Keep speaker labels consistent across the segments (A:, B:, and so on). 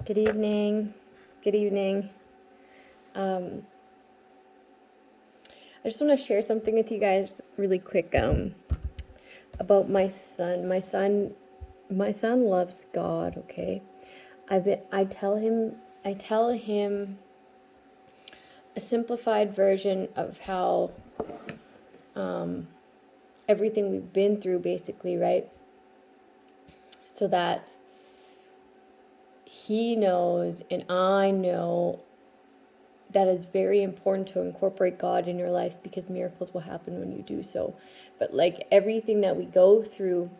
A: Good evening. Good evening. I just want to share something with you guys really quick about my son. My son loves God, okay? I tell him a simplified version of how everything we've been through, basically, right? So that he knows and I know that is very important to incorporate God in your life, because miracles will happen when you do so. But like everything that we go through,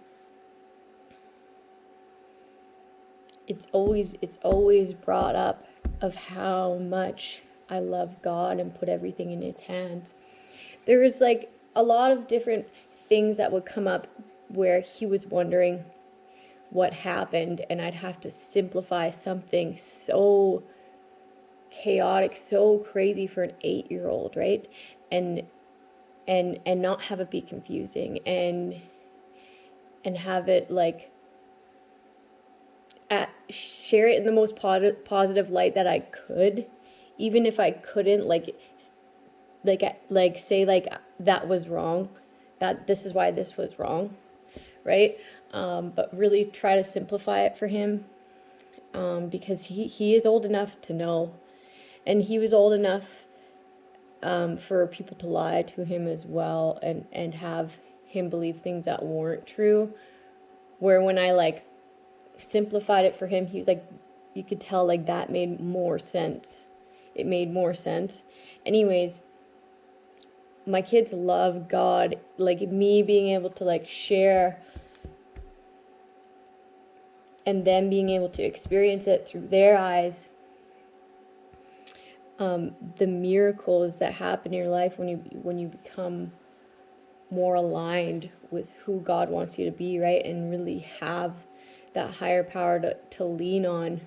A: it's always brought up of how much I love God and put everything in his hands. There was like a lot of different things that would come up where he was wondering what happened, and I'd have to simplify something so chaotic, so crazy for an 8-year-old, right? And not have it be confusing, and have it like share it in the most positive light that I could, even if I couldn't like say like that was wrong, that this is why this was wrong, right? But really try to simplify it for him, because he is old enough to know, and he was old enough for people to lie to him as well, and have him believe things that weren't true. Where when I like simplified it for him, he was like, you could tell like that made more sense. It made more sense. Anyways, my kids love God. Like me being able to like share, and them being able to experience it through their eyes, the miracles that happen in your life when you become more aligned with who God wants you to be, right? And really have that higher power to lean on,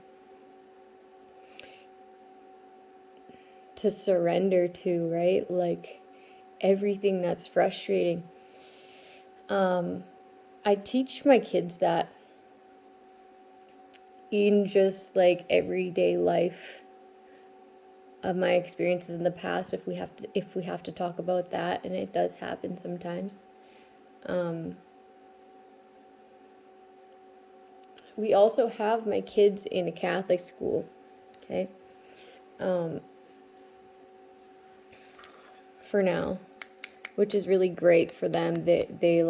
A: to surrender to, right? Like everything that's frustrating. I teach my kids that in just like everyday life, of my experiences in the past, if we have to talk about that, and it does happen sometimes. We also have my kids in a Catholic school, okay? For now, which is really great for them. They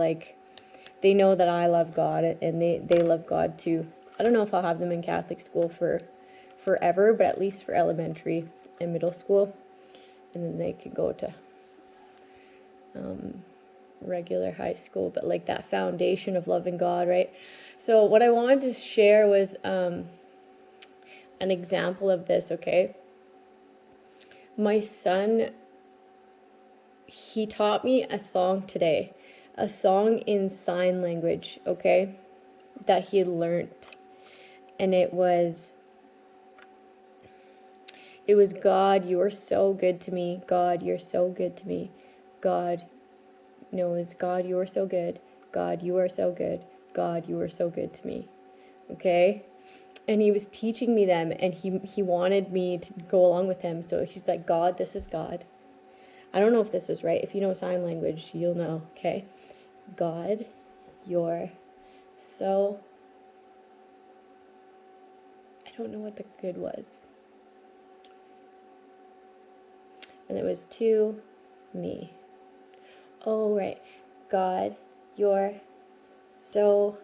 A: know that I love God, and they love God too. I don't know if I'll have them in Catholic school for forever, but at least for elementary and middle school, and then they could go to regular high school, but like that foundation of loving God, right? So what I wanted to share was an example of this, okay? My son, he taught me a song today, a song in sign language, okay, that he learned. And it was God, you are so good to me. God, you're so good to me. God, no, it's God, you are so good. God, you are so good. God, you are so good to me. Okay? And he was teaching me them, and he wanted me to go along with him. So he's like, God, this is God. I don't know if this is right. If you know sign language, you'll know, okay? God, you're so... I don't know what the good was. And it was to me. Oh, right. God, you're so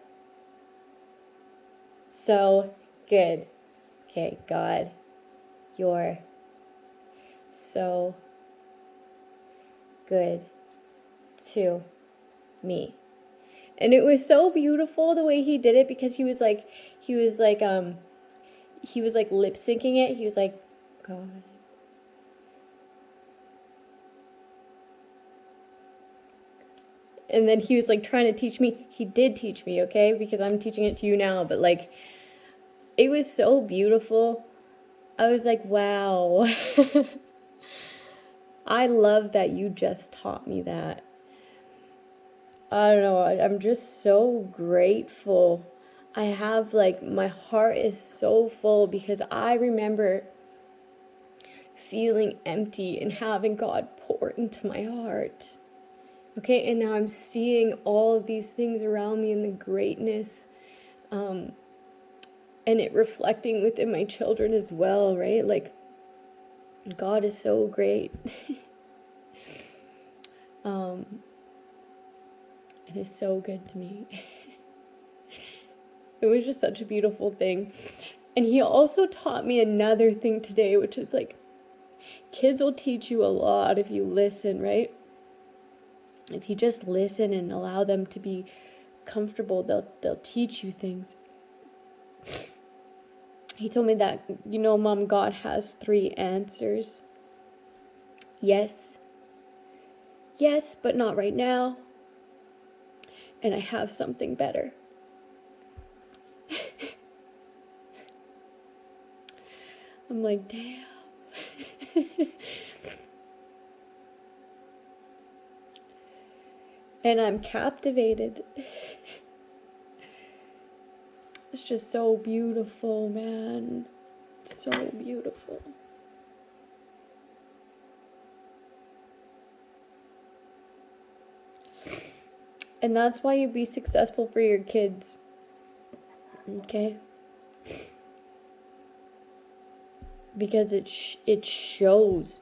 A: good. Okay, God, you're so good to me. And it was so beautiful the way he did it, because he was like lip syncing it. He was like, God. And then he was like trying to teach me. He did teach me, okay? Because I'm teaching it to you now. But like, it was so beautiful. I was like, wow. I love that you just taught me that. I don't know. I'm just so grateful I have like, my heart is so full because I remember feeling empty and having God pour into my heart. Okay, and now I'm seeing all of these things around me and the greatness, and it reflecting within my children as well, right? Like, God is so great. It is so good to me. It was just such a beautiful thing. And he also taught me another thing today, which is like, kids will teach you a lot if you listen, right? If you just listen and allow them to be comfortable, they'll teach you things. He told me that, Mom, God has 3 answers. Yes. Yes, but not right now. And I have something better. I'm like, damn. And I'm captivated. It's just so beautiful, man. So beautiful. And that's why you be successful for your kids. Okay? Because it shows.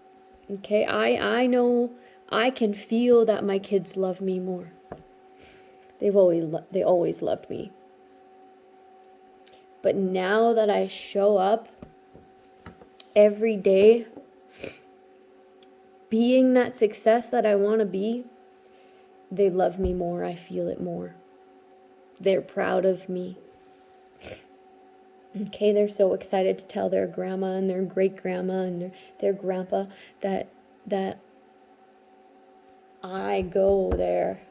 A: Okay? I know, I can feel that my kids love me more. They always loved me. But now that I show up every day being that success that I want to be, they love me more. I feel it more. They're proud of me. Okay, they're so excited to tell their grandma and their great-grandma and their grandpa that I go there,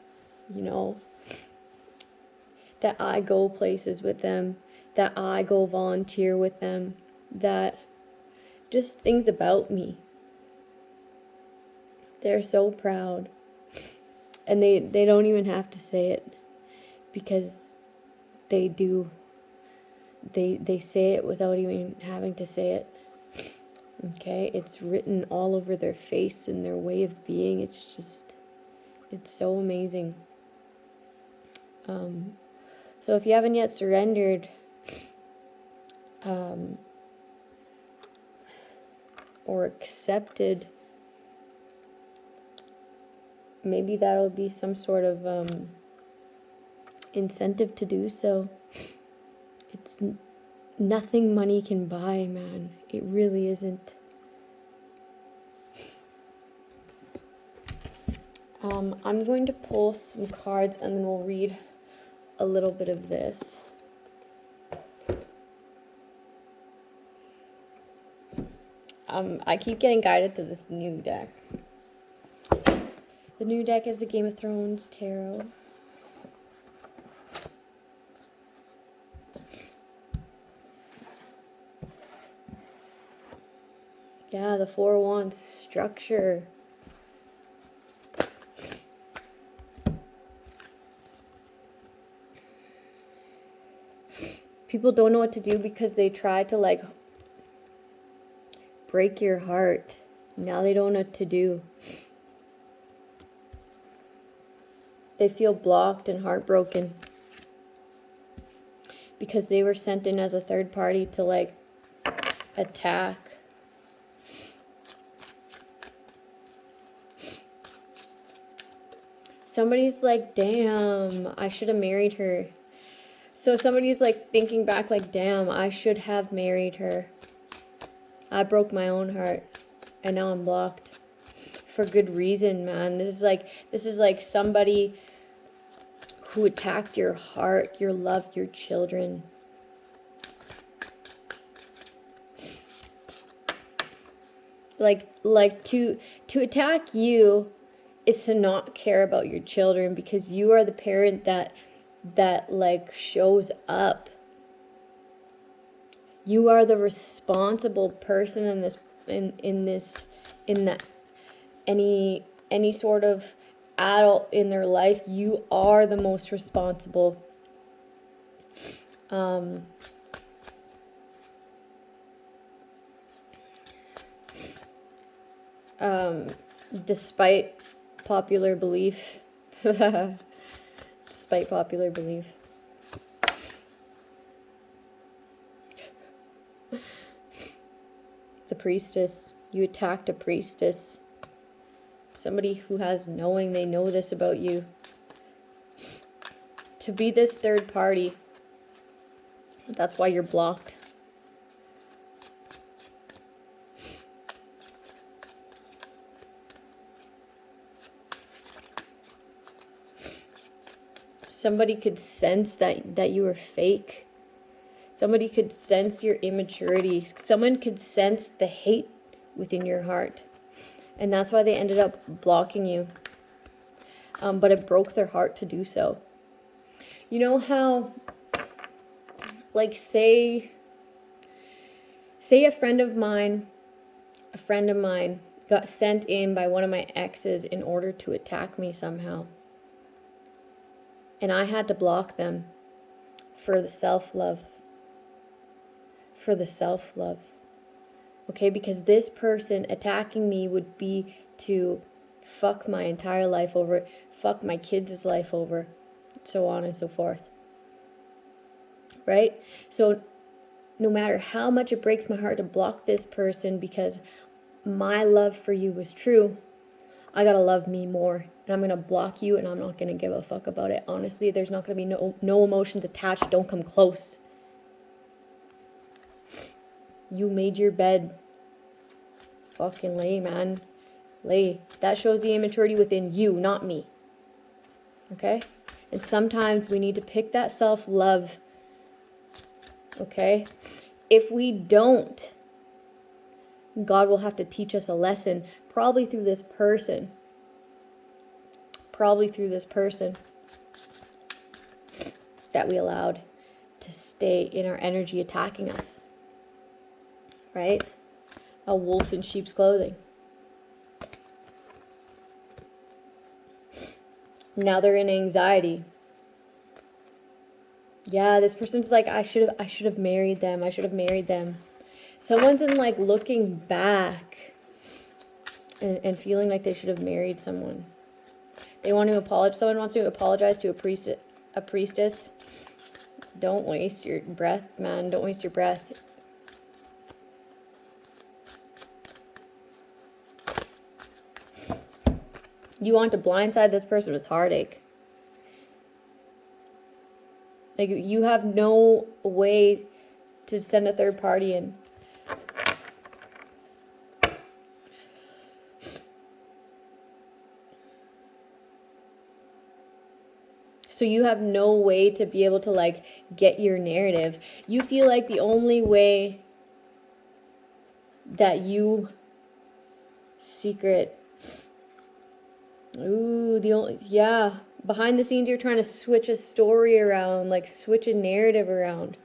A: that I go places with them, that I go volunteer with them, that just things about me. They're so proud. And they don't even have to say it, because they do. They say it without even having to say it. Okay? It's written all over their face and their way of being. It's so amazing. So if you haven't yet surrendered, or accepted, maybe that'll be some sort of incentive to do so. It's nothing money can buy, man. It really isn't. I'm going to pull some cards and then we'll read a little bit of this. I keep getting guided to this new deck. The new deck is the Game of Thrones Tarot. Yeah, the 4 of Wands, structure. People don't know what to do because they try to like break your heart. Now they don't know what to do. They feel blocked and heartbroken because they were sent in as a third party to like attack. Somebody's like, damn, I should have married her. So somebody's like thinking back like, damn, I should have married her. I broke my own heart and now I'm blocked for good reason, man. This is like somebody who attacked your heart, your love, your children. Like to attack you is to not care about your children, because you are the parent that like shows up. You are the responsible person in that any sort of adult in their life. You are the most responsible. Despite popular belief, despite popular belief. The priestess, you attacked a priestess. Somebody who has knowing, they know this about you. To be this third party, that's why you're blocked. Somebody could sense that you were fake. Somebody could sense your immaturity. Someone could sense the hate within your heart. And that's why they ended up blocking you. But it broke their heart to do so. You know how, like, say a friend of mine got sent in by one of my exes in order to attack me somehow. And I had to block them for the self-love. For the self-love. Okay, because this person attacking me would be to fuck my entire life over, fuck my kids' life over, so on and so forth. Right? So no matter how much it breaks my heart to block this person because my love for you was true, I gotta love me more. And I'm gonna block you and I'm not gonna give a fuck about it. Honestly, there's not gonna be no emotions attached. Don't come close. You made your bed. Fucking lay, man. Lay. That shows the immaturity within you, not me. Okay? And sometimes we need to pick that self-love. Okay? If we don't, God will have to teach us a lesson, probably through this person. Probably through this person that we allowed to stay in our energy attacking us. Right? A wolf in sheep's clothing. Now they're in anxiety. Yeah, this person's like, I should have married them. I should have married them. Someone's in like looking back and feeling like they should have married someone. They want to apologize. Someone wants to apologize to a priestess. Don't waste your breath, man. Don't waste your breath. You want to blindside this person with heartache. Like, you have no way to send a third party in. So you have no way to be able to, like, get your narrative. You feel like the only way that you secret... Ooh, yeah. Behind the scenes, you're trying to switch a story around, like switch a narrative around.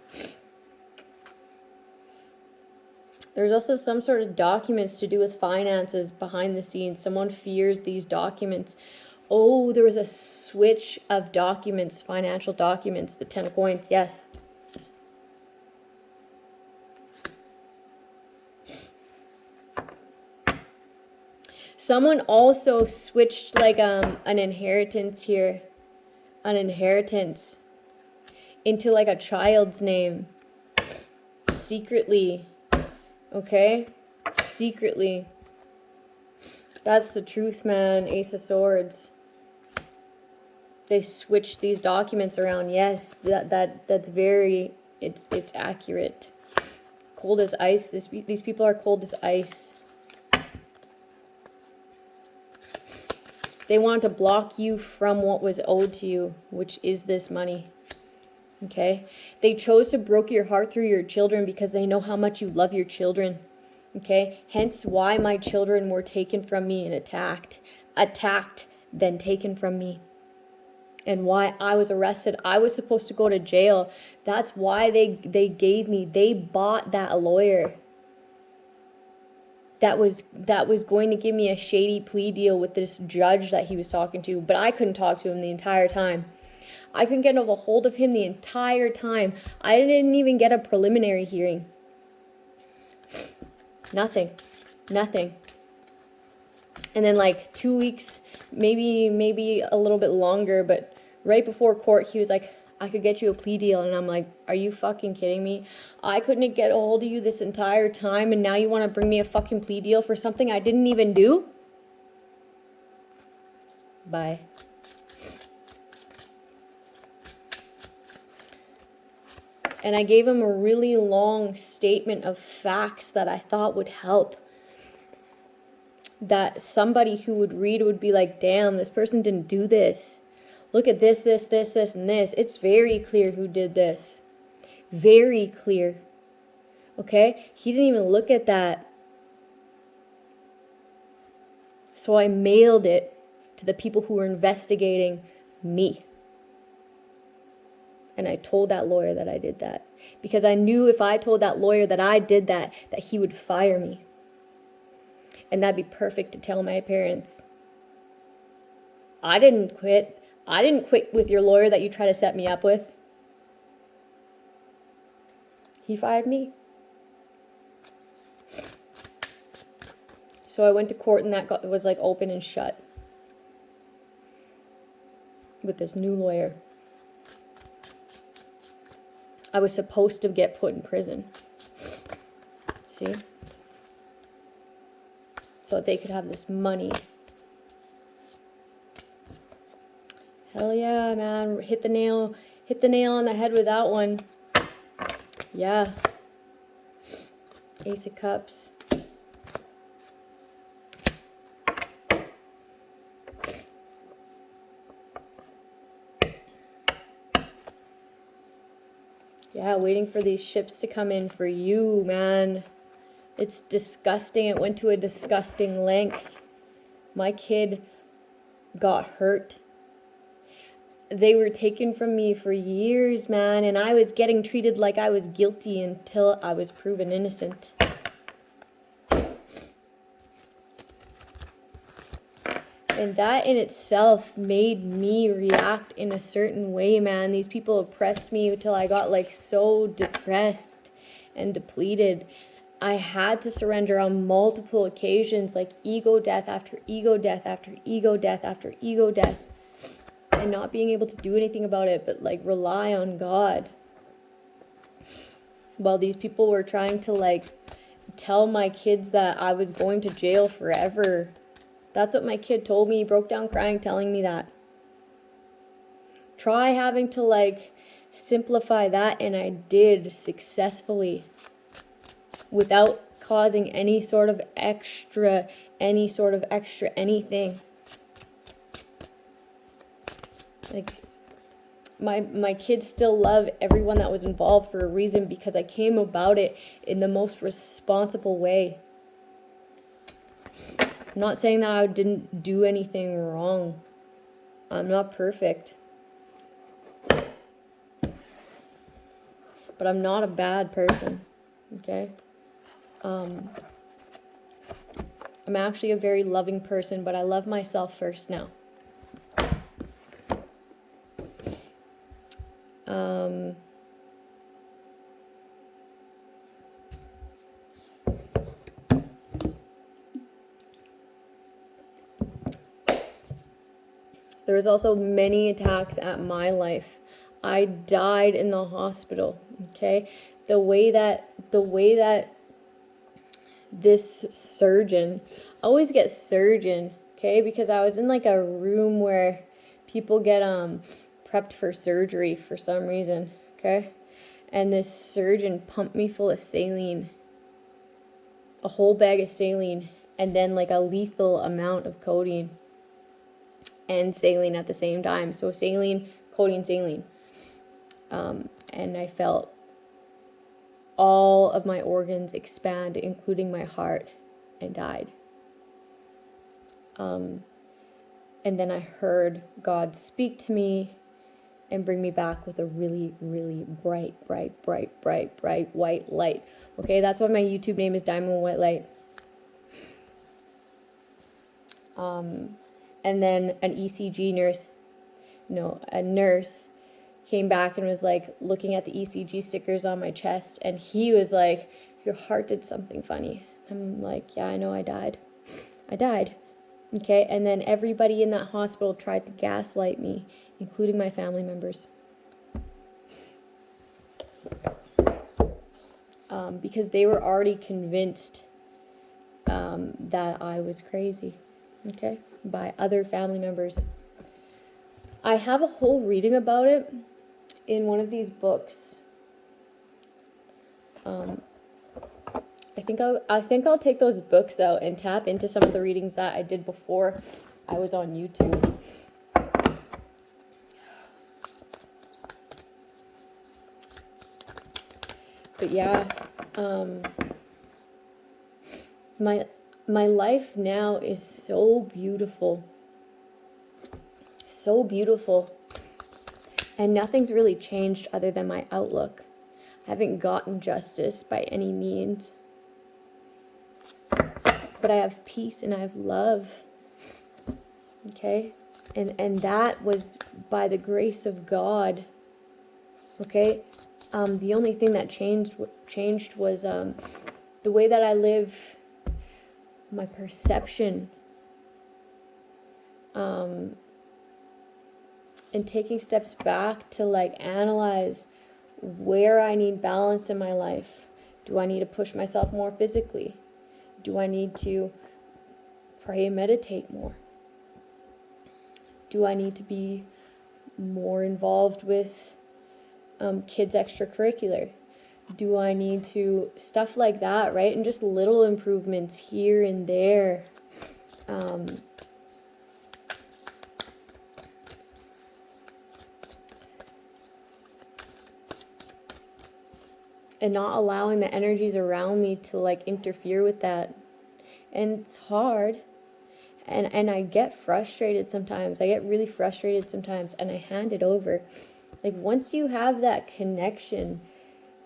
A: There's also some sort of documents to do with finances behind the scenes. Someone fears these documents. Oh, there was a switch of documents, financial documents, the 10 of coins, yes. Someone also switched like an inheritance here. An inheritance into like a child's name. Secretly. Okay? Secretly. That's the truth, man. Ace of Swords. They switched these documents around. Yes, that's very, it's accurate. Cold as ice. These people are cold as ice. They want to block you from what was owed to you, which is this money. Okay? They chose to break your heart through your children because they know how much you love your children. Okay? Hence why my children were taken from me and attacked. Attacked, then taken from me. And why I was arrested. I was supposed to go to jail. That's why they bought that lawyer. That was going to give me a shady plea deal with this judge that he was talking to. But I couldn't talk to him the entire time. I couldn't get a hold of him the entire time. I didn't even get a preliminary hearing. Nothing. And then like 2 weeks, maybe a little bit longer, but right before court, he was like, I could get you a plea deal. And I'm like, are you fucking kidding me? I couldn't get a hold of you this entire time, and now you want to bring me a fucking plea deal for something I didn't even do? Bye. And I gave him a really long statement of facts that I thought would help. That somebody who would read would be like, damn, this person didn't do this. Look at this, and this. It's very clear who did this. Very clear. Okay? He didn't even look at that. So I mailed it to the people who were investigating me. And I told that lawyer that I did that. Because I knew if I told that lawyer that I did that he would fire me. And that'd be perfect to tell my parents. I didn't quit. I didn't quit with your lawyer that you try to set me up with. He fired me. So I went to court, and that was like open and shut with this new lawyer. I was supposed to get put in prison. See? So that they could have this money. Hell yeah, man. Hit the nail on the head with that one. Yeah. Ace of Cups. Yeah, waiting for these ships to come in for you, man. It's disgusting. It went to a disgusting length. My kid got hurt. They were taken from me for years, man, and I was getting treated like I was guilty until I was proven innocent. And that in itself made me react in a certain way, man. These people oppressed me until I got like so depressed and depleted. I had to surrender on multiple occasions, like ego death after ego death after ego death after ego death. And not being able to do anything about it, but like rely on God. While these people were trying to like tell my kids that I was going to jail forever. That's what my kid told me. He broke down crying, telling me that. Try having to like simplify that, and I did successfully. Without causing any sort of extra anything. Like, my kids still love everyone that was involved for a reason, because I came about it in the most responsible way. I'm not saying that I didn't do anything wrong. I'm not perfect. But I'm not a bad person, okay? I'm actually a very loving person, but I love myself first now. There was also many attacks at my life. I died in the hospital, okay? The way that this surgeon, I always get surgeon, okay? Because I was in like a room where people get prepped for surgery for some reason, okay? And this surgeon pumped me full of saline, a whole bag of saline, and then like a lethal amount of codeine and saline at the same time. So saline, codeine, saline. And I felt all of my organs expand, including my heart, and died. And then I heard God speak to me and bring me back with a really, really bright white light. Okay, that's why my YouTube name is Diamond White Light. And then an ECG nurse a nurse came back and was like looking at the ECG stickers on my chest, and he was like, your heart did something funny. I'm like, yeah, I know, I died. Okay, and then everybody in that hospital tried to gaslight me, including my family members. Because they were already convinced that I was crazy, okay, by other family members. I have a whole reading about it in one of these books. I think I'll take those books out and tap into some of the readings that I did before I was on YouTube. But yeah, my life now is so beautiful. So beautiful. And nothing's really changed other than my outlook. I haven't gotten justice by any means. But I have peace and I have love. Okay? And that was by the grace of God. Okay? The only thing that changed was the way that I live, my perception, and taking steps back to like analyze where I need balance in my life. Do I need to push myself more physically? Do I need to pray and meditate more? Do I need to be more involved with kids extracurricular? Do I need to, stuff like that, right? And just little improvements here and there. And not allowing the energies around me to like interfere with that. And it's hard. And I get frustrated sometimes. I get really frustrated sometimes, and I hand it over. Like once you have that connection,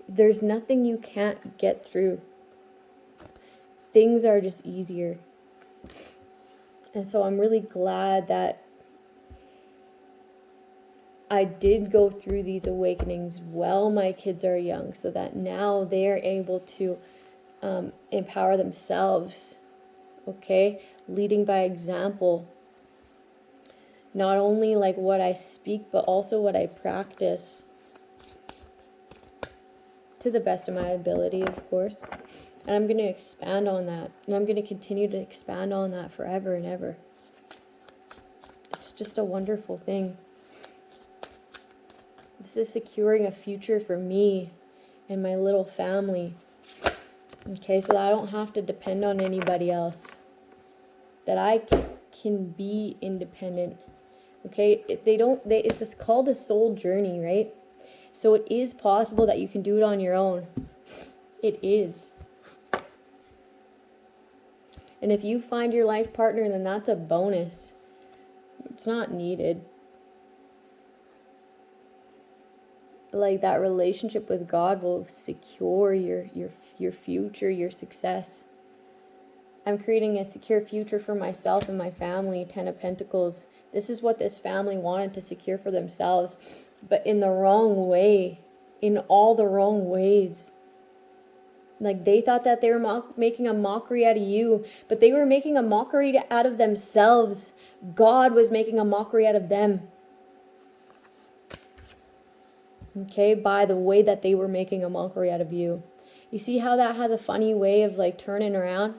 A: there's nothing you can't get through. Things are just easier. And so I'm really glad that I did go through these awakenings while my kids are young, so that now they're able to empower themselves, okay? Leading by example. Not only like what I speak, but also what I practice. To the best of my ability, of course. And I'm going to expand on that. And I'm going to continue to expand on that forever and ever. It's just a wonderful thing. This is securing a future for me and my little family. Okay, so that I don't have to depend on anybody else. That I can be independent. Okay, it's just called a soul journey, right? So it is possible that you can do it on your own. It is. And if you find your life partner, then that's a bonus. It's not needed. Like that relationship with God will secure your future, your success. I'm creating a secure future for myself and my family, 10 of Pentacles. This is what this family wanted to secure for themselves, but in the wrong way, in all the wrong ways. Like they thought that they were making a mockery out of you, but they were making a mockery out of themselves. God was making a mockery out of them. Okay, by the way that they were making a mockery out of you. You see how that has a funny way of like turning around?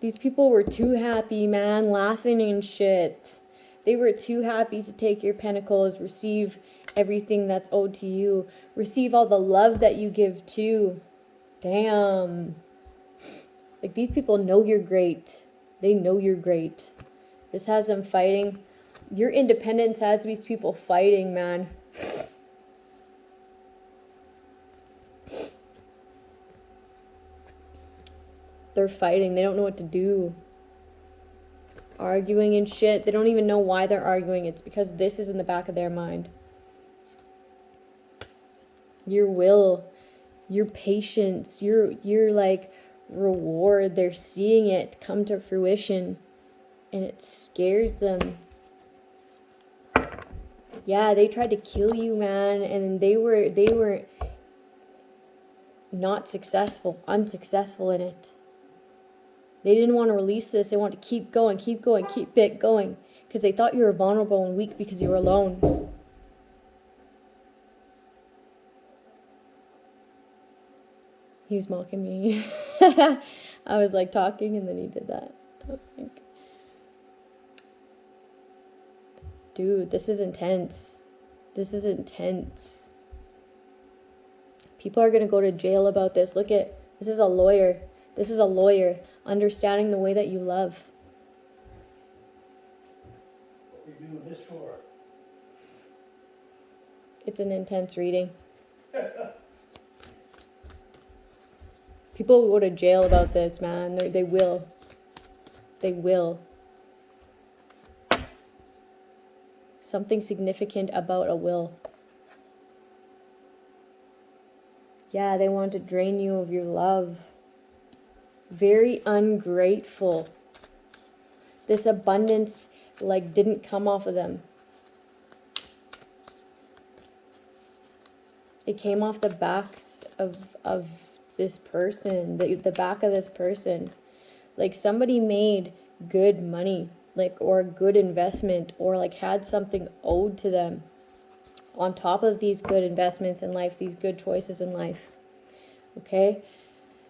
A: These people were too happy, man, laughing and shit. They were too happy to take your pentacles, receive everything that's owed to you, receive all the love that you give too. Damn. Like these people know you're great. They know you're great. This has them fighting. Your independence has these people fighting, man. They're fighting. They don't know what to do. Arguing and shit. They don't even know why they're arguing. It's because this is in the back of their mind. Your will, your patience, your like reward. They're seeing it come to fruition. And it scares them. Yeah, they tried to kill you, man, and they were not successful, unsuccessful in it. They didn't want to release this. They wanted to keep going, keep it going, because they thought you were vulnerable and weak because you were alone. He was mocking me. I was like talking and then he did that. I was like, dude, this is intense. This is intense. People are going to go to jail about this. Look at, this is a lawyer. This is a lawyer understanding the way that you love.
B: What are we doing this for?
A: It's an intense reading. People will go to jail about this, man. They will. They will. Something significant about a will. Yeah, they want to drain you of your love. Very ungrateful. This abundance, like, didn't come off of them. It came off the backs of this person, the back of this person. Like, somebody made good money, like, or a good investment, or like had something owed to them on top of these good investments in life, these good choices in life. Okay?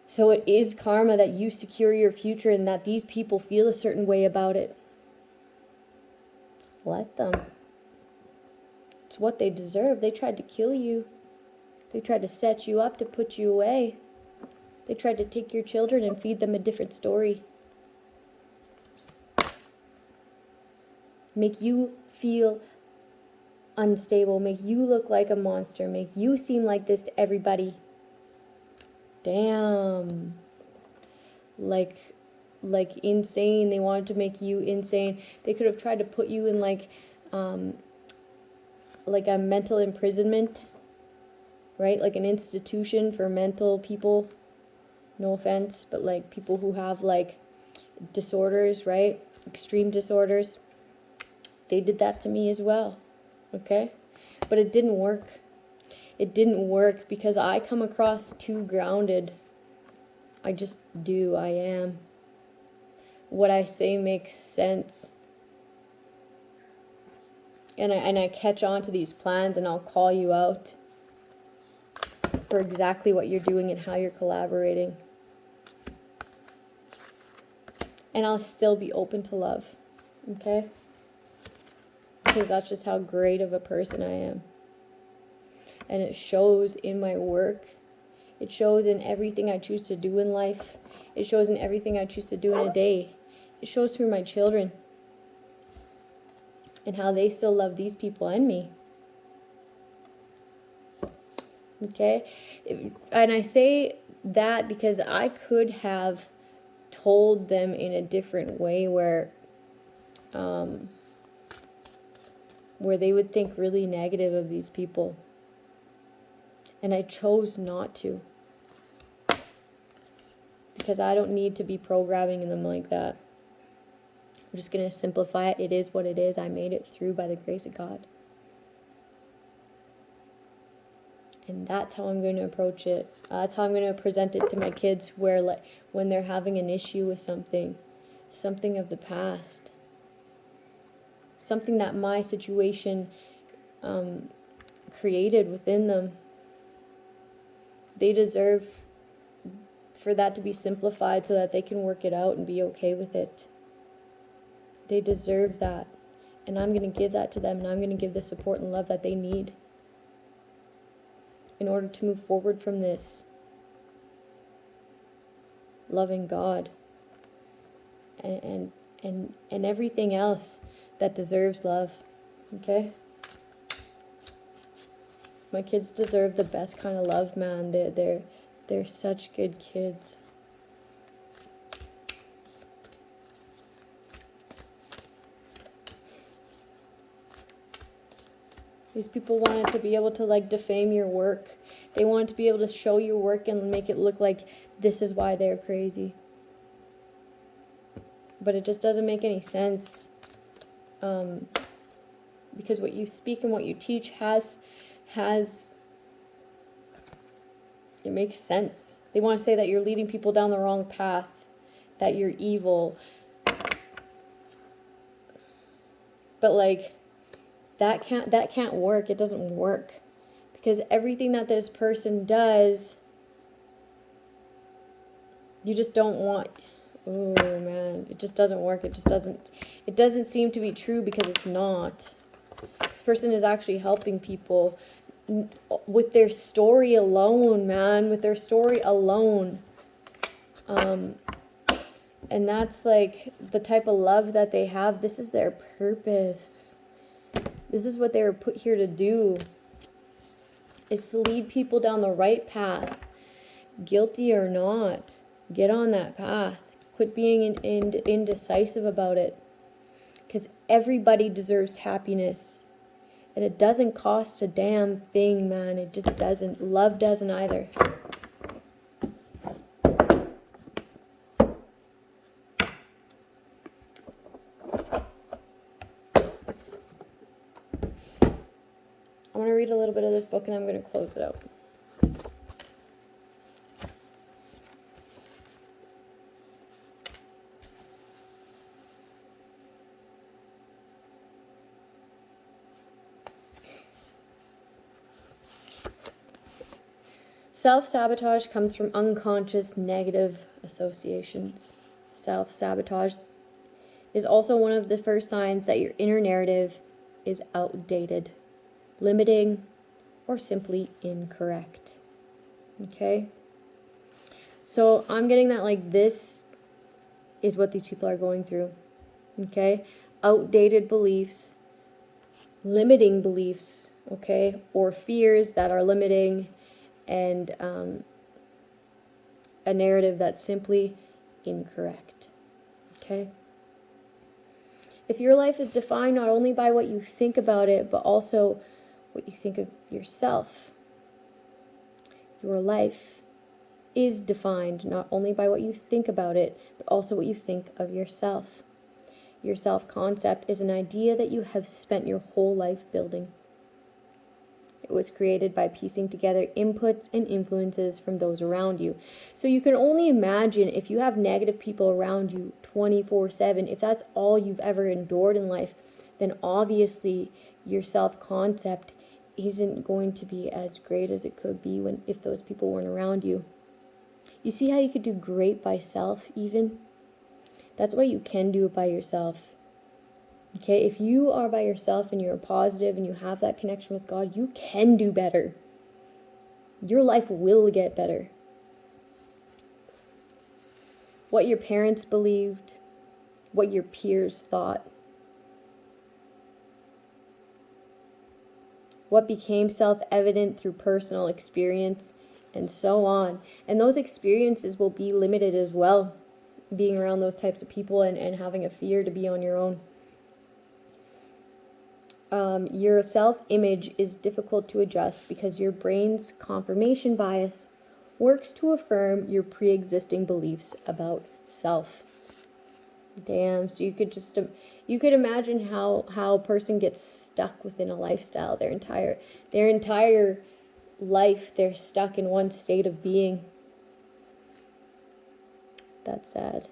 A: So it is karma that you secure your future and that these people feel a certain way about it. Let them. It's what they deserve. They tried to kill you. They tried to set you up to put you away. They tried to take your children and feed them a different story. Make you feel unstable. Make you look like a monster. Make you seem like this to everybody. Damn. Like insane. They wanted to make you insane. They could have tried to put you in like a mental imprisonment, right? Like an institution for mental people. No offense, but like people who have like disorders, right? Extreme disorders. They did that to me as well, okay? But it didn't work. It didn't work because I come across too grounded. I just do. I am. What I say makes sense. And I catch on to these plans and I'll call you out for exactly what you're doing and how you're collaborating. And I'll still be open to love, okay? Because that's just how great of a person I am. And it shows in my work. It shows in everything I choose to do in life. It shows in everything I choose to do in a day. It shows through my children. And how they still love these people and me. Okay? And I say that because I could have told them in a different way where they would think really negative of these people. And I chose not to. Because I don't need to be programming them like that. I'm just going to simplify it. It is what it is. I made it through by the grace of God. And that's how I'm going to approach it. That's how I'm going to present it to my kids when they're having an issue with something of the past. Something that my situation created within them. They deserve for that to be simplified so that they can work it out and be okay with it. They deserve that. And I'm going to give that to them, and I'm going to give the support and love that they need in order to move forward from this. Loving God and everything else that deserves love. Okay? My kids deserve the best kind of love, man. They're such good kids. These people wanted to be able to like defame your work. They wanted to be able to show your work and make it look like this is why they're crazy. but it just doesn't make any sense. Because what you speak and what you teach has it makes sense. They want to say that you're leading people down the wrong path, that you're evil. But like that can't work. It doesn't work. Because everything that this person does, you just don't want. Oh man, it just doesn't work. It doesn't seem to be true because it's not. This person is actually helping people with their story alone, man, with their story alone. And that's like the type of love that they have. This is their purpose. This is what they were put here to do, is to lead people down the right path, guilty or not. Get on that path. Quit being indecisive about it, because everybody deserves happiness, and it doesn't cost a damn thing, man. It just doesn't. Love doesn't either. I want to read a little bit of this book and I'm going to close it out. Self-sabotage comes from unconscious negative associations. Self-sabotage is also one of the first signs that your inner narrative is outdated, limiting, or simply incorrect. Okay? So I'm getting that like this is what these people are going through. Okay? Outdated beliefs, limiting beliefs, okay? Or fears that are limiting, and a narrative that's simply incorrect. Okay? If your life is defined not only by what you think about it, but also what you think of yourself, your life is defined not only by what you think about it, but also what you think of yourself. Your self-concept is an idea that you have spent your whole life building. It was created by piecing together inputs and influences from those around you. So you can only imagine, if you have negative people around you 24/7, if that's all you've ever endured in life, then obviously your self-concept isn't going to be as great as it could be if those people weren't around you. You see how you could do great by self even? That's why you can do it by yourself. Okay, if you are by yourself and you're positive and you have that connection with God, you can do better. Your life will get better. What your parents believed, what your peers thought, what became self-evident through personal experience, and so on. And those experiences will be limited as well, being around those types of people and having a fear to be on your own. Your self-image is difficult to adjust because your brain's confirmation bias works to affirm your pre-existing beliefs about self. Damn, so you could imagine how a person gets stuck within a lifestyle their entire life. They're stuck in one state of being. That's sad.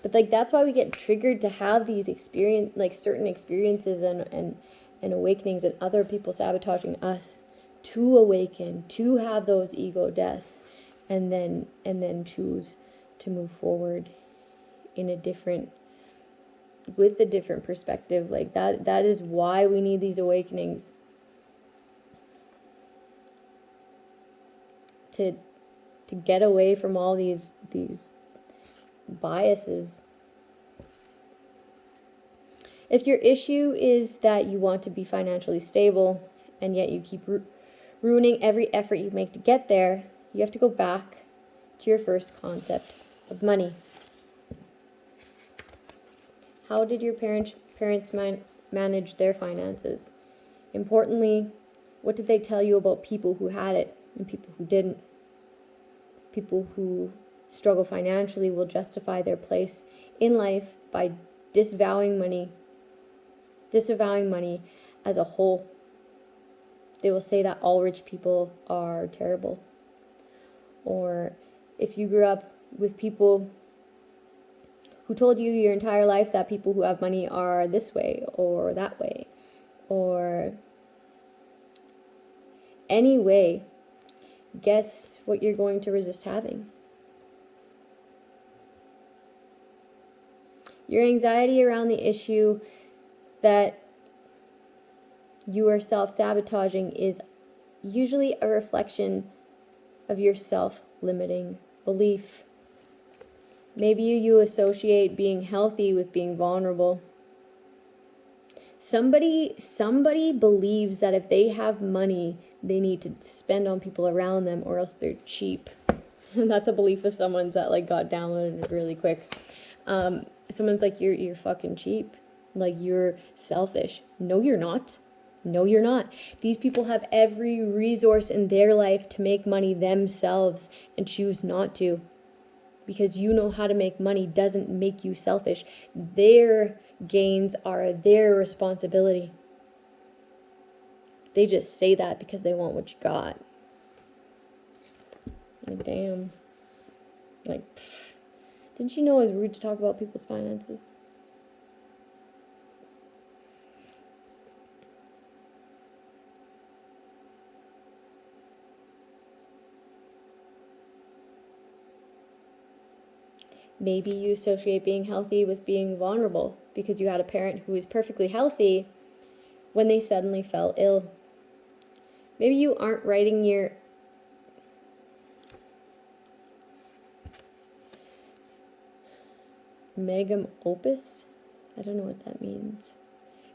A: But like that's why we get triggered to have these certain experiences and awakenings, and other people sabotaging us to awaken, to have those ego deaths, and then choose to move forward with a different perspective. Like that is why we need these awakenings, to get away from all these biases. If your issue is that you want to be financially stable and yet you keep ruining every effort you make to get there, you have to go back to your first concept of money. How did your parents manage their finances? Importantly, what did they tell you about people who had it and people who didn't? People who struggle financially will justify their place in life by disavowing money as a whole. They will say that all rich people are terrible. Or if you grew up with people who told you your entire life that people who have money are this way or that way, or any way, guess what you're going to resist having? Your anxiety around the issue that you are self-sabotaging is usually a reflection of your self-limiting belief. Maybe you associate being healthy with being vulnerable. Somebody believes that if they have money, they need to spend on people around them or else they're cheap. And that's a belief of someone's that like got downloaded really quick. Someone's like, you're fucking cheap. Like, you're selfish. No, you're not. No, you're not. These people have every resource in their life to make money themselves and choose not to. Because you know how to make money doesn't make you selfish. Their gains are their responsibility. They just say that because they want what you got. Like, damn. Like, pfft. Didn't you know it was rude to talk about people's finances? Maybe you associate being healthy with being vulnerable because you had a parent who was perfectly healthy when they suddenly fell ill. Maybe you aren't writing your magnum opus. I don't know what that means.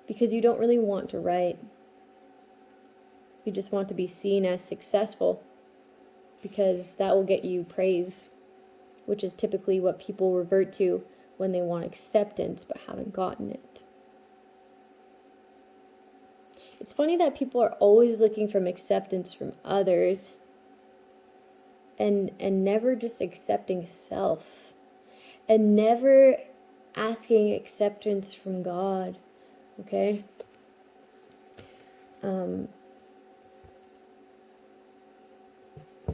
A: Because you don't really want to write. You just want to be seen as successful because that will get you praise, which is typically what people revert to when they want acceptance but haven't gotten it. It's funny that people are always looking for acceptance from others and never just accepting self, and never asking acceptance from God, okay?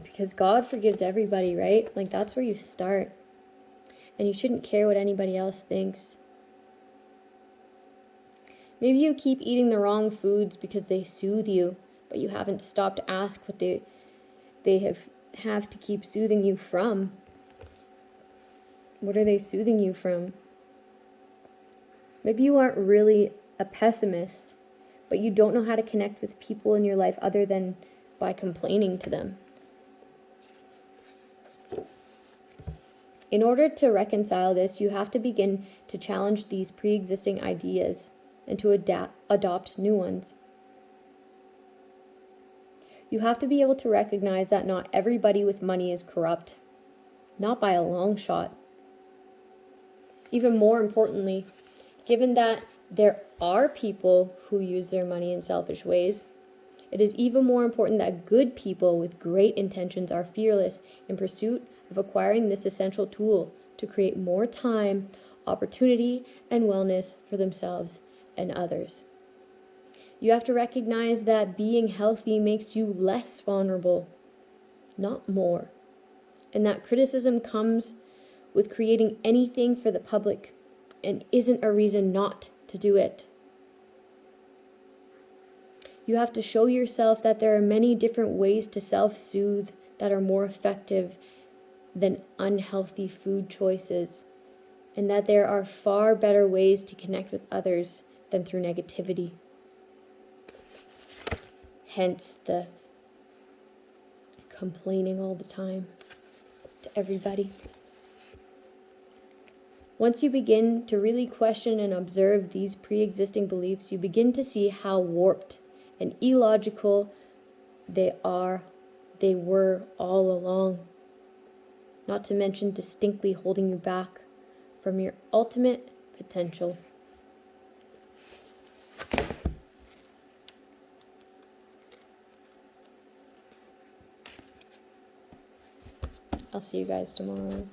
A: Because God forgives everybody, right? Like, that's where you start. And you shouldn't care what anybody else thinks. Maybe you keep eating the wrong foods because they soothe you, but you haven't stopped to ask what they have to keep soothing you from. What are they soothing you from? Maybe you aren't really a pessimist, but you don't know how to connect with people in your life other than by complaining to them. In order to reconcile this, you have to begin to challenge these pre-existing ideas and to adopt new ones. You have to be able to recognize that not everybody with money is corrupt, not by a long shot. Even more importantly, given that there are people who use their money in selfish ways, it is even more important that good people with great intentions are fearless in pursuit of acquiring this essential tool to create more time, opportunity, and wellness for themselves and others. You have to recognize that being healthy makes you less vulnerable, not more, and that criticism comes with creating anything for the public and isn't a reason not to do it. You have to show yourself that there are many different ways to self-soothe that are more effective than unhealthy food choices, and that there are far better ways to connect with others than through negativity. Hence the complaining all the time to everybody. Once you begin to really question and observe these pre-existing beliefs, you begin to see how warped and illogical they were all along. Not to mention distinctly holding you back from your ultimate potential. I'll see you guys tomorrow.